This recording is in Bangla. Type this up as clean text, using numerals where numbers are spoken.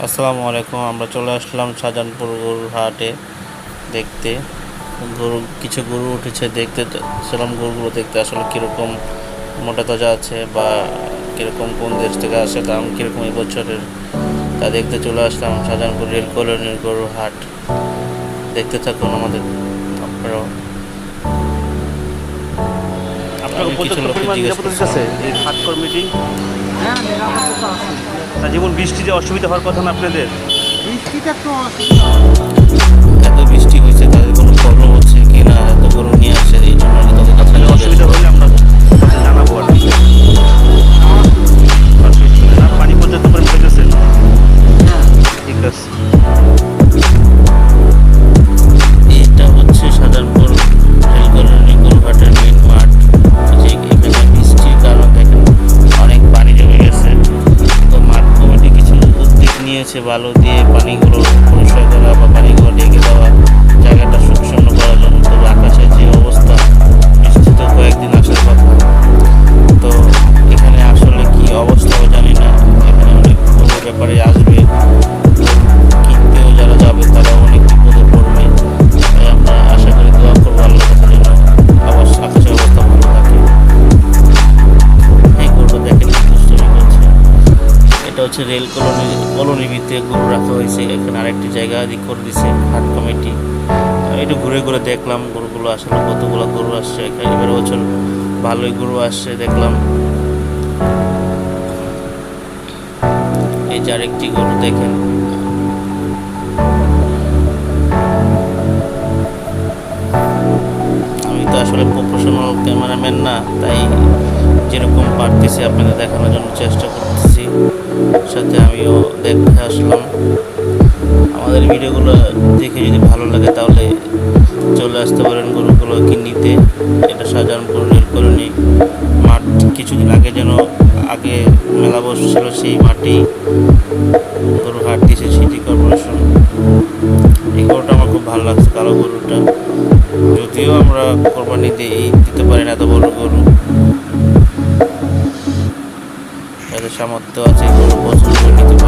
আসসালামু আলাইকুম। আমরা চলে আসলাম শাহজাহানপুর গরুর হাটে দেখতে। কিছু গরু উঠেছে, দেখতে ছিলাম গরুগুলো দেখতে আসলে কীরকম মোটা তাজা আছে বা কীরকম কোন দেশ থেকে আসে, দাম কীরকম এই বছরের, তা দেখতে চলে আসলাম শাহজাহানপুর রেল কলোনির গরুর হাট। দেখতে থাকুন আমাদের আপনারাও। আপনার উপযুক্ত পরিমাণ নিরাপত্তা দিতেছে এই হাট কমিটি? হ্যাঁ, নিরাপত্তা তো আছে। তা যেমন বৃষ্টিতে অসুবিধা হওয়ার কথা না আপনাদের? বৃষ্টিটা একটু অসুবিধা। এত বৃষ্টি হয়েছে, তাদের কোনো প্রবলেম হচ্ছে কি না, এত গরু নিয়ে আসে, এই জন্য আর কি তাদের কাছে তাহলে অসুবিধা হলে আমরা কাছে জানাবো আর কি। না, পানি পর্যাপ্ত পরিমাণ পেতেছেন? ঠিক আছে। এটা হচ্ছে শাহজাহানপুর রেল কলোনি গরুহাটের মেন মাঠ। যে এখানে বৃষ্টির কারণে দেখেন অনেক পানি জমে গেছে, তো মাঠ কমিটি কিছু উদ্যোগ নিয়েছে বালু দিয়ে পানিগুলো পরিষ্কার করা বা পানিগুলো ঢেকে দেওয়া, জায়গাটা শূন্য করার জন্য। তো আকাশে যে অবস্থা, বৃষ্টি তো কয়েকদিন আসার কথা, তো এখানে আসলে কি অবস্থা জানি না। এখানে অনেক গরুর ব্যাপারে আসবে, কিনতেও যারা যাবে তারা অনেক বিপদে পড়বে। তাই আমরা আশা করি, দোয়া করবো আল্লাহ তাআলার জন্য আকাশের অবস্থা ভালো থাকে। এই গরুটা দেখেন কি দুষ্টুমি করছে। এটা হচ্ছে রেল কলোনির ভিতরে গরু রাখা হয়েছে। এখানে আরেকটি জায়গা দিক করে দিচ্ছে হাট কমিটি। একটু ঘুরে ঘুরে দেখলাম গরুগুলো আসলে কতগুলো গরু আসছে এখানে। এবার বছর ভালোই গরু আসছে দেখলাম। এই যে আরেকটি গরু দেখেন, আমি তো আসলে প্রফেশনাল ক্যামেরাম্যান না, তাই যেরকম পারতেছি আপনাদের দেখানোর জন্য চেষ্টা করতেছি, সাথে আমিও দেখতে আসলাম। আমাদের ভিডিওগুলো দেখে যদি ভালো লাগে তাহলে চলে আসতে পারেন গরুগুলো নিতে। এটা শাহজাহানপুর রেল কলোনি মাঠ। কিছুদিন আগে যেন আগে মেলা বসছিল, সেই মাঠেই গরু হাট দিয়েছে সিটি কর্পোরেশন। এই গরুটা আমার খুব ভালো লাগছে, কালো গরুটা। যদিও আমরা কোরবানি দিতে পারি না এত বড় গরু, তাদের সামর্থ্য আছে গরু পছন্দ করে নিতে পারে।